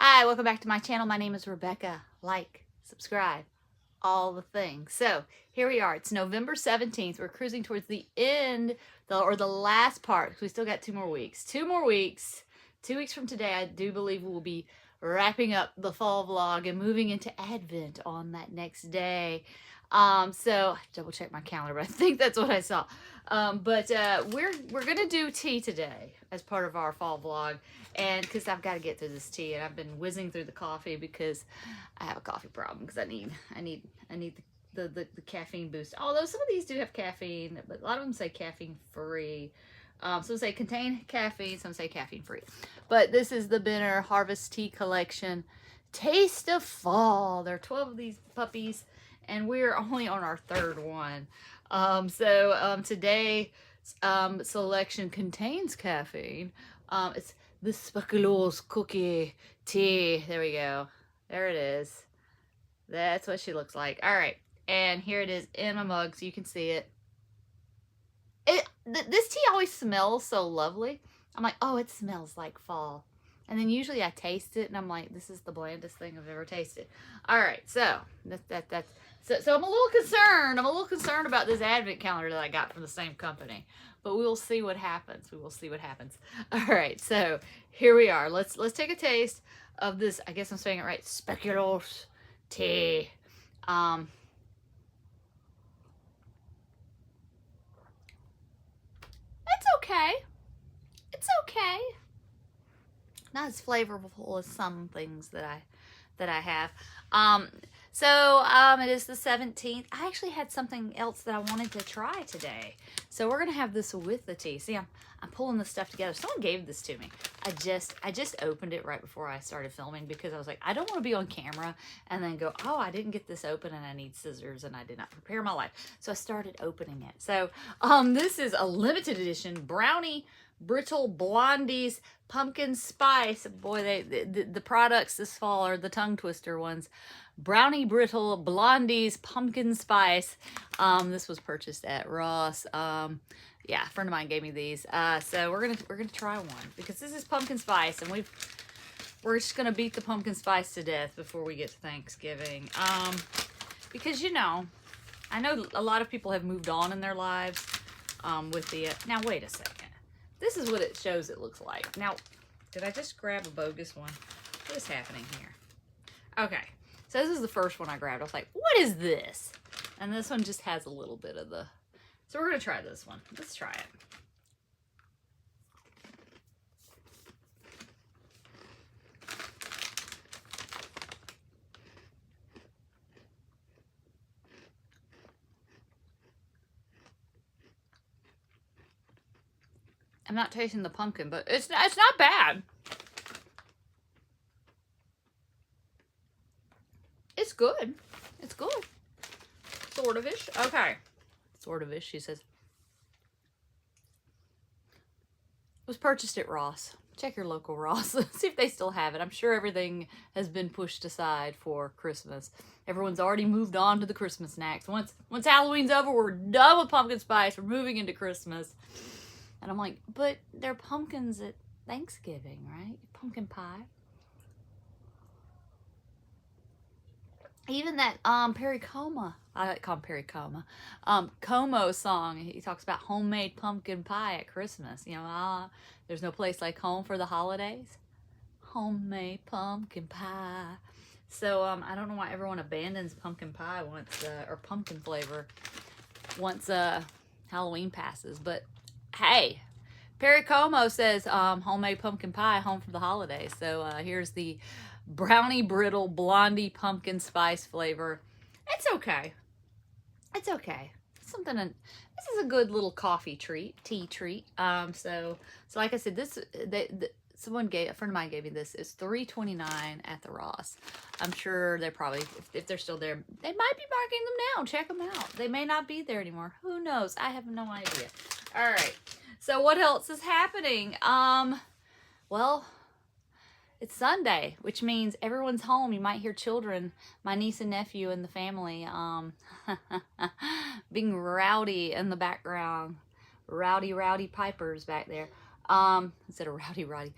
Hi, welcome back to my channel. My name is Rebecca. Like, subscribe, all the things. So here we are. It's November 17th. We're cruising towards the end, or the last part, because we still got 2 more weeks. 2 more weeks. 2 weeks from today, I do believe we'll be wrapping up the fall vlog and moving into Advent on that next day. So double check my calendar, but I think that's what I saw. We're gonna do tea today as part of our fall vlog, and because I've got to get through this tea, and I've been whizzing through the coffee because I have a coffee problem, because I need the caffeine boost. Although some of these do have caffeine, but a lot of them say caffeine free. Some say contain caffeine, some say caffeine free. But this is the Benner Harvest Tea Collection Taste of Fall. There are 12 of these puppies, and we're only on our 3rd one. Today's selection contains caffeine. It's the speculoos cookie tea. There we go. There it is. That's what she looks like. All right. And here it is in my mug, so you can see it. This tea always smells so lovely. I'm like, oh, it smells like fall. And then usually I taste it, and I'm like, this is the blandest thing I've ever tasted. All right, so so I'm a little concerned. I'm a little concerned about this advent calendar that I got from the same company. But we will see what happens. We will see what happens. All right, so here we are. Let's take a taste of this. I guess I'm saying it right. Speculoos tea. It's okay. It's okay. Not as flavorful as some things that I have. It is the 17th. I actually had something else that I wanted to try today. So we're gonna have this with the tea. See, I'm pulling this stuff together. Someone gave this to me. I just opened it right before I started filming, because I was like, I don't want to be on camera and then go, oh, I didn't get this open and I need scissors and I did not prepare my life. So I started opening it. So this is a limited edition brownie brittle blondies pumpkin spice. Boy, the products this fall are the tongue twister ones. Brownie brittle blondies pumpkin spice. This was purchased at Ross. Yeah, a friend of mine gave me these. So we're gonna try one, because this is pumpkin spice, and we're just gonna beat the pumpkin spice to death before we get to Thanksgiving. Because I know a lot of people have moved on in their lives with the now wait a second. This is what it shows it looks like. Now, did I just grab a bogus one? What is happening here? Okay, so this is the first one I grabbed. I was like, what is this? And this one just has a little bit of the... So we're going to try this one. Let's try it. I'm not tasting the pumpkin, but it's not bad. It's good. It's good. Sort of-ish. Okay. Sort of-ish, she says. It was purchased at Ross. Check your local Ross. See if they still have it. I'm sure everything has been pushed aside for Christmas. Everyone's already moved on to the Christmas snacks. Once Halloween's over, we're done with pumpkin spice. We're moving into Christmas. And I'm like, but they're pumpkins at Thanksgiving, right? Pumpkin pie. Even that Perry Como, I like to call him Perry Como, Como song, he talks about homemade pumpkin pie at Christmas. There's no place like home for the holidays. Homemade pumpkin pie. So I don't know why everyone abandons pumpkin pie once, or pumpkin flavor, once Halloween passes. But hey, Perry Como says homemade pumpkin pie, home for the holidays. So here's the brownie brittle blondie pumpkin spice flavor. It's okay. It's okay. This is a good little coffee treat, tea treat. So like I said, a friend of mine gave me this. It's $3.29 at the Ross. I'm sure they're probably, if they're still there, they might be marking them now. Check them out. They may not be there anymore. Who knows? I have no idea. All right. So what else is happening? Well, it's Sunday, which means everyone's home. You might hear children, my niece and nephew and the family, being rowdy in the background. Rowdy pipers back there. Instead of rowdy.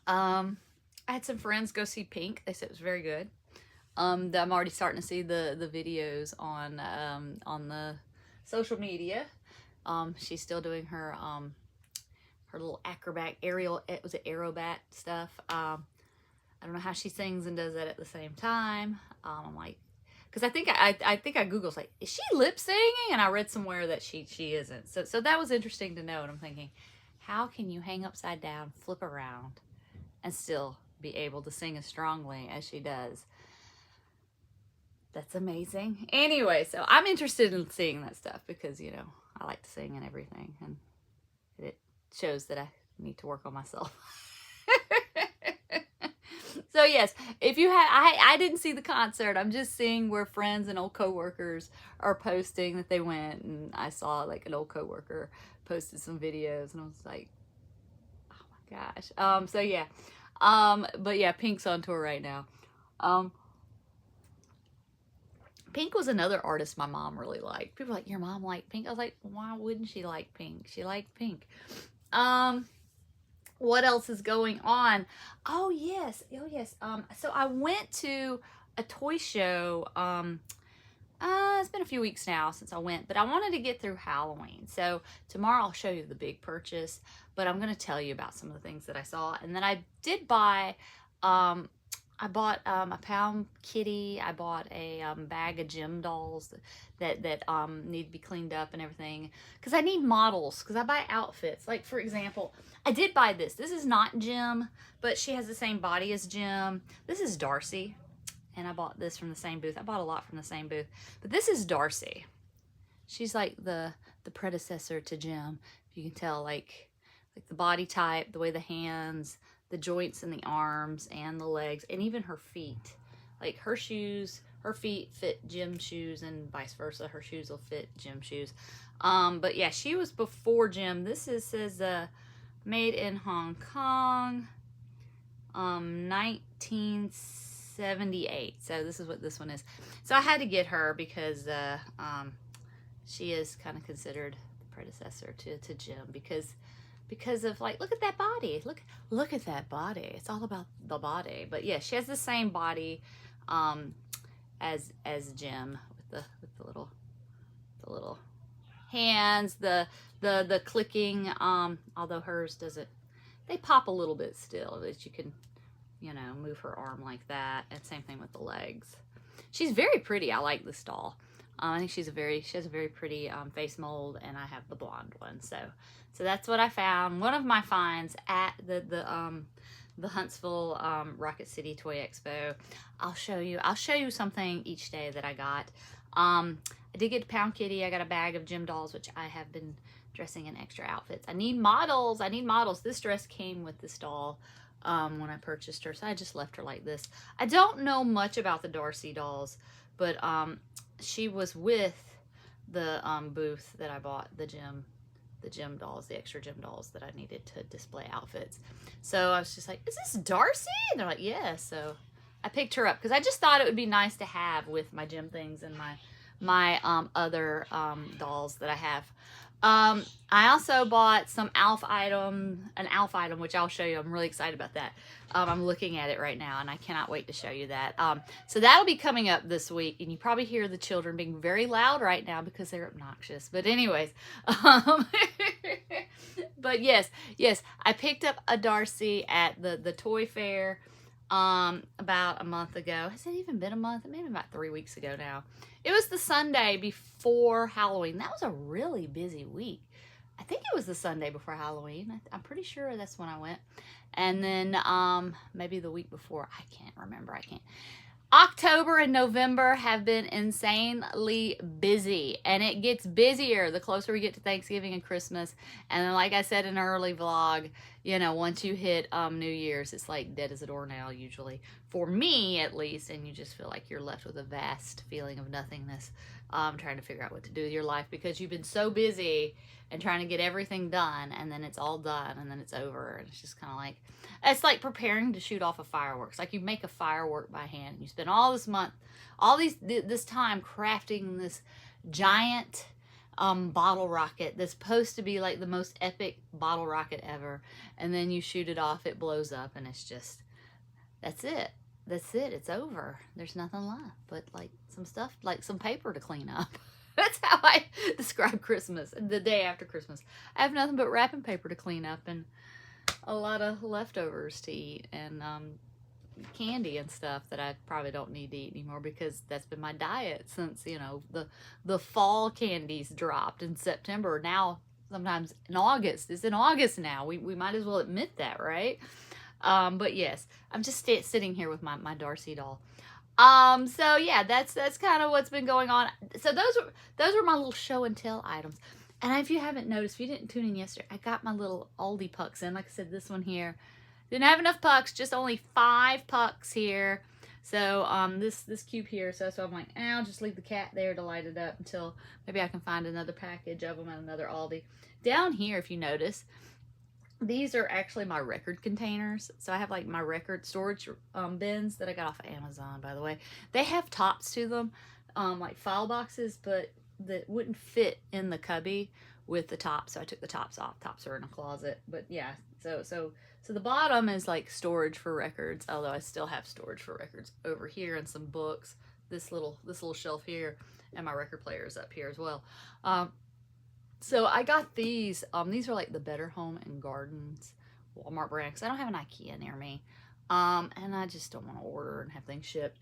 I had some friends go see Pink. They said it was very good. I'm already starting to see the videos on the social media. She's still doing her her little aerobat stuff. I don't know how she sings and does that at the same time. I'm like, because I think I Googled like, is she lip singing? And I read somewhere that she isn't. So that was interesting to know. And I'm thinking, how can you hang upside down, flip around, and still be able to sing as strongly as she does? That's amazing. Anyway, so I'm interested in seeing that stuff because, you know, I like to sing and everything, and it shows that I need to work on myself. So yes, if you have, I didn't see the concert. I'm just seeing where friends and old coworkers are posting that they went, and I saw like an old coworker posted some videos, and I was like, oh my gosh. So yeah, but yeah, Pink's on tour right now. Pink was another artist my mom really liked. People were like, your mom liked Pink? I was like, why wouldn't she like Pink? She liked Pink. What else is going on? Oh yes. So I went to a toy show. It's been a few weeks now since I went, but I wanted to get through Halloween. So tomorrow I'll show you the big purchase, but I'm going to tell you about some of the things that I saw. And then I did buy, I bought a pound kitty. I bought a bag of gym dolls that need to be cleaned up and everything, because I need models, because I buy outfits. Like, for example, I did buy this. This is not Jim, but she has the same body as Jim. This is Darci, and I bought this from the same booth. I bought a lot from the same booth, but this is Darci. She's like the predecessor to Jim. If you can tell, like the body type, the way the hands, the joints in the arms and the legs, and even her feet. Like her shoes, her feet fit Jim shoes, and vice versa. Her shoes will fit Jim shoes. But yeah, she was before Jim. This says made in Hong Kong, 1978. So this is what this one is. So I had to get her because she is kind of considered the predecessor to Jim, because of, like, look at that body. Look at that body. It's all about the body. But yeah, she has the same body as Jim, with the little hands, the clicking, although hers doesn't, they pop a little bit still, that you can, you know, move her arm like that. And same thing with the legs. She's very pretty. I like this doll. I think she has a very pretty face mold, and I have the blonde one. So that's what I found. One of my finds at the Huntsville Rocket City Toy Expo. I'll show you something each day that I got. I did get a pound kitty. I got a bag of gym dolls, which I have been dressing in extra outfits. I need models. This dress came with this doll when I purchased her, so I just left her like this. I don't know much about the Darci dolls, but she was with the booth that I bought the gym dolls, the extra gym dolls that I needed to display outfits. So I was just like, is this Darci? And they're like, yeah. So I picked her up because I just thought it would be nice to have with my gym things and my other dolls that I have. I also bought some an ALF item, which I'll show you. I'm really excited about that. I'm looking at it right now, and I cannot wait to show you that. So that'll be coming up this week, and you probably hear the children being very loud right now because they're obnoxious. But anyways, but yes, I picked up a Darci at the toy fair about a month ago. Has it even been a month? Maybe about 3 weeks ago now. It was the Sunday before Halloween. That was a really busy week. I think it was the Sunday before Halloween. I'm pretty sure that's when I went. And then maybe the week before. I can't remember. October and November have been insanely busy, and it gets busier the closer we get to Thanksgiving and Christmas. And then, like I said in an early vlog, you know, once you hit New Year's, it's like dead as a doornail usually, for me at least, and you just feel like you're left with a vast feeling of nothingness, trying to figure out what to do with your life because you've been so busy and trying to get everything done, and then it's all done, and then it's over, and it's just kind of like, it's like preparing to shoot off a fireworks. Like you make a firework by hand, and you spend all this time crafting this giant bottle rocket that's supposed to be like the most epic bottle rocket ever. And then you shoot it off, it blows up, and it's just, that's it. That's it. It's over. There's nothing left but like some stuff, like some paper to clean up. That's how I describe Christmas, the day after Christmas. I have nothing but wrapping paper to clean up and a lot of leftovers to eat, and candy and stuff that I probably don't need to eat anymore because that's been my diet since, you know, the fall candies dropped in September. Now, sometimes in August. It's in August now. We might as well admit that, right? But yes, I'm just sitting here with my Darci doll. So yeah, that's kind of what's been going on. So those were my little show and tell items. And if you haven't noticed, if you didn't tune in yesterday, I got my little Aldi pucks in. Like I said, this one here didn't have enough pucks, just only 5 pucks here. So this cube here, so I'm like, I'll just leave the cat there to light it up until maybe I can find another package of them at another Aldi. Down here, if you notice, these are actually my record containers. So I have like my record storage bins that I got off of Amazon, by the way. They have tops to them, like file boxes, but that wouldn't fit in the cubby with the top. So I took the tops off. Tops are in a closet. But yeah, so the bottom is like storage for records, although I still have storage for records over here and some books. This little shelf here, and my record player is up here as well. So I got these. These are like the Better Home and Gardens Walmart brand, because I don't have an IKEA near me. And I just don't want to order and have things shipped.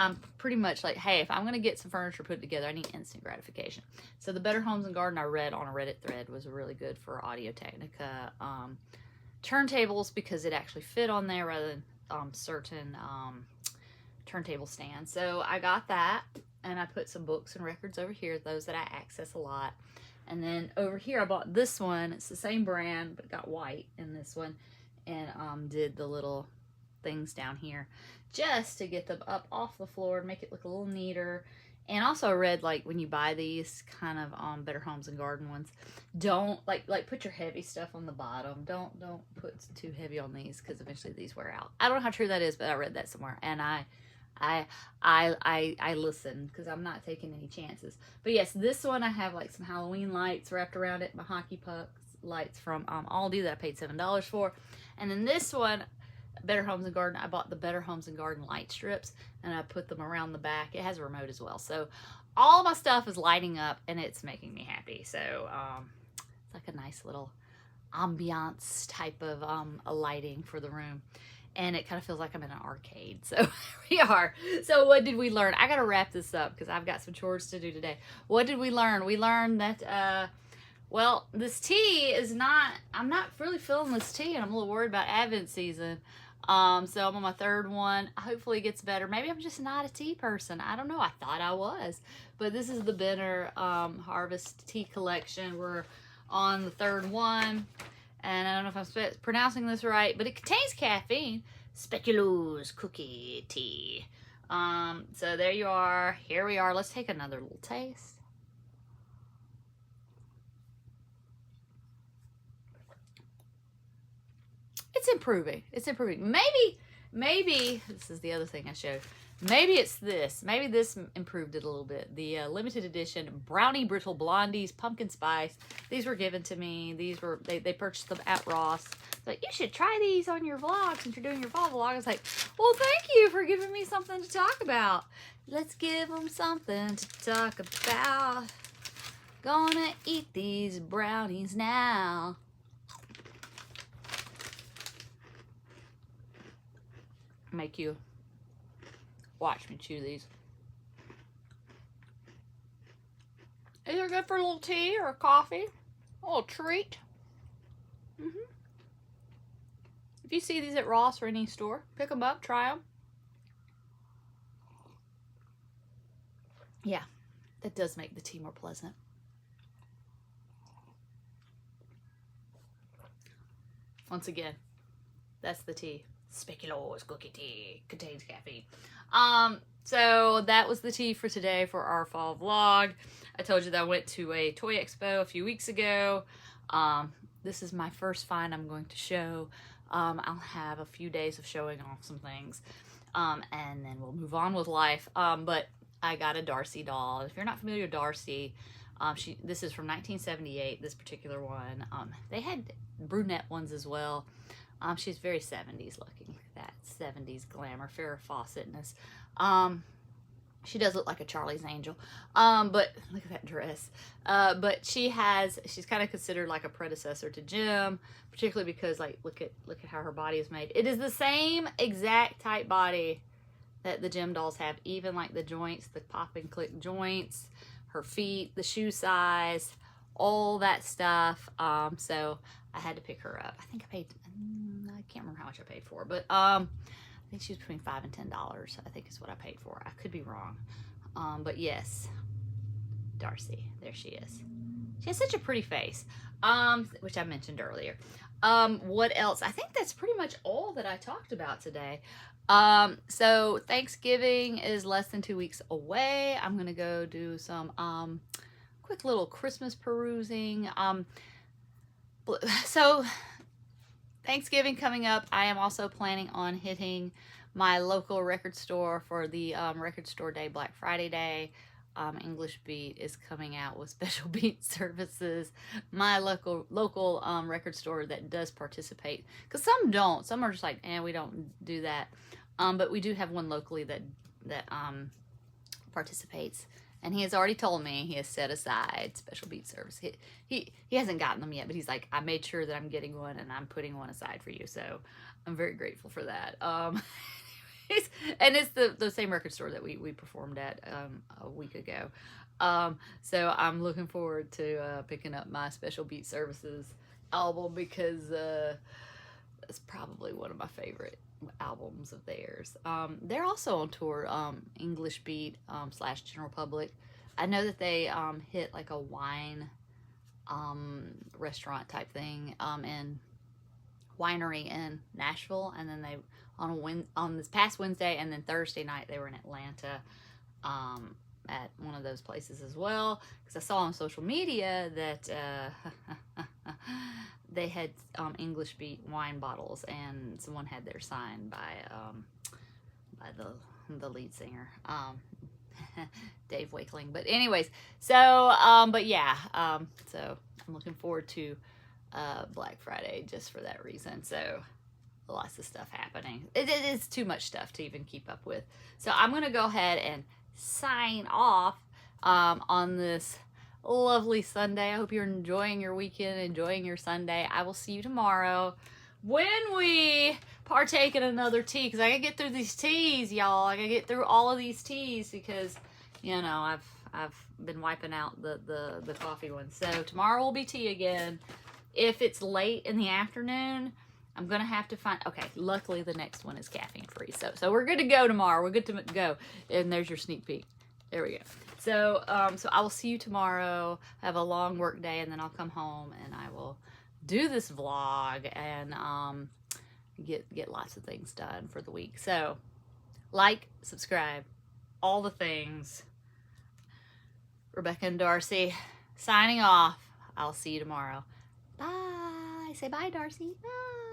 I'm pretty much like, hey, if I'm going to get some furniture put together, I need instant gratification. So the Better Homes and Garden I read on a Reddit thread was really good for Audio-Technica turntables, because it actually fit on there rather than certain turntable stands. So I got that, and I put some books and records over here, those that I access a lot. And then over here I bought this one. It's the same brand, but got white in this one, and did the little things down here just to get them up off the floor and make it look a little neater. And also I read, like, when you buy these kind of Better Homes and Garden ones, don't like put your heavy stuff on the bottom. Don't put too heavy on these, because eventually these wear out. I don't know how true that is, but I read that somewhere, and I listen, because I'm not taking any chances. But yes, this one I have like some Halloween lights wrapped around it, my hockey pucks lights from Aldi that I paid $7 for. And then this one, Better Homes and Garden, I bought the Better Homes and Garden light strips, and I put them around the back. It has a remote as well, so all my stuff is lighting up, and it's making me happy. So it's like a nice little ambiance type of a lighting for the room, and it kind of feels like I'm in an arcade. So here we are. So what did we learn? I gotta wrap this up because I've got some chores to do today. What did we learn? We learned that well, this tea is not, I'm not really feeling this tea, and I'm a little worried about Advent season. So I'm on my 3rd one. Hopefully it gets better. Maybe I'm just not a tea person. I don't know. I thought I was. But this is the Benner Harvest Tea Collection. We're on the 3rd one. And I don't know if I'm pronouncing this right, but it contains caffeine. Speculoos cookie tea. So there you are. Here we are. Let's take another little taste. It's improving. It's improving. Maybe this is the other thing I showed. Maybe it's this. Maybe this improved it a little bit. The limited edition brownie brittle blondies pumpkin spice. These were given to me. These were they purchased them at Ross. Like, you should try these on your vlog since you're doing your fall vlog. I was like, well, thank you for giving me something to talk about. Let's give them something to talk about. Gonna eat these brownies now. Make you watch me chew these. These are good for a little tea or a coffee, a little treat. If you see these at Ross or any store, pick them up, try them. Yeah, that does make the tea more pleasant. Once again, that's the tea. Speculoos cookie tea contains caffeine. So that was the tea for today for our fall vlog. I told you that I went to a toy expo a few weeks ago. This is my first find I'm going to show. I'll have a few days of showing off some things, and then we'll move on with life. But I got a Darci doll. If you're not familiar with Darci, This is from 1978, this particular one. They had brunette ones as well. She's very 70s looking. That 70s glamour, Farrah Fawcett-ness. She does look like a Charlie's Angel. But look at that dress. But she's kind of considered like a predecessor to Jim, particularly because like look at how her body is made. It is the same exact type body that the Jim dolls have, even like the joints, the pop and click joints, her feet, the shoe size, all that stuff. So I had to pick her up. I think I can't remember how much I paid for, but I think she was between $5 and $10, I think is what I paid for. I could be wrong. But yes, Darci, there she is. She has such a pretty face, which I mentioned earlier. What else? I think that's pretty much all that I talked about today. So Thanksgiving is less than 2 weeks away. I'm going to go do some, quick little Christmas perusing. So Thanksgiving coming up, I am also planning on hitting my local record store for the Record Store Day, Black Friday Day. English Beat is coming out with special beat services. My local record store that does participate, because some don't. Some are just like, we don't do that. But we do have one locally that participates. And he has already told me he has set aside special beat service. He hasn't gotten them yet, but he's like, I made sure that I'm getting one and I'm putting one aside for you. So I'm very grateful for that. And it's the same record store that we performed at a week ago. So I'm looking forward to picking up my special beat services album, because it's probably one of my favorite albums of theirs. They're also on tour, English Beat / General Public. I know that they hit like a wine restaurant type thing in winery in Nashville, and then they on this past Wednesday and then Thursday night they were in Atlanta at one of those places as well, because I saw on social media that they had English Beat wine bottles, and someone had their signed by the lead singer, Dave Wakeling. But anyways, so but yeah, so I'm looking forward to Black Friday just for that reason. So lots of stuff happening. It is too much stuff to even keep up with. So I'm gonna go ahead and sign off on this lovely Sunday. I hope you're enjoying your weekend, enjoying your Sunday. I will see you tomorrow when we partake in another tea, because I gotta get through these teas, y'all. I gotta get through all of these teas, because you know I've been wiping out the coffee ones. So tomorrow will be tea again. If it's late in the afternoon, I'm gonna have to find. Okay, luckily the next one is caffeine free, so we're good to go tomorrow. We're good to go. And there's your sneak peek. There we go. So so I will see you tomorrow. Have a long work day, and then I'll come home and I will do this vlog and get lots of things done for the week. So like, subscribe, all the things. Rebecca and Darci signing off. I'll see you tomorrow. Bye. Say bye, Darci. Bye.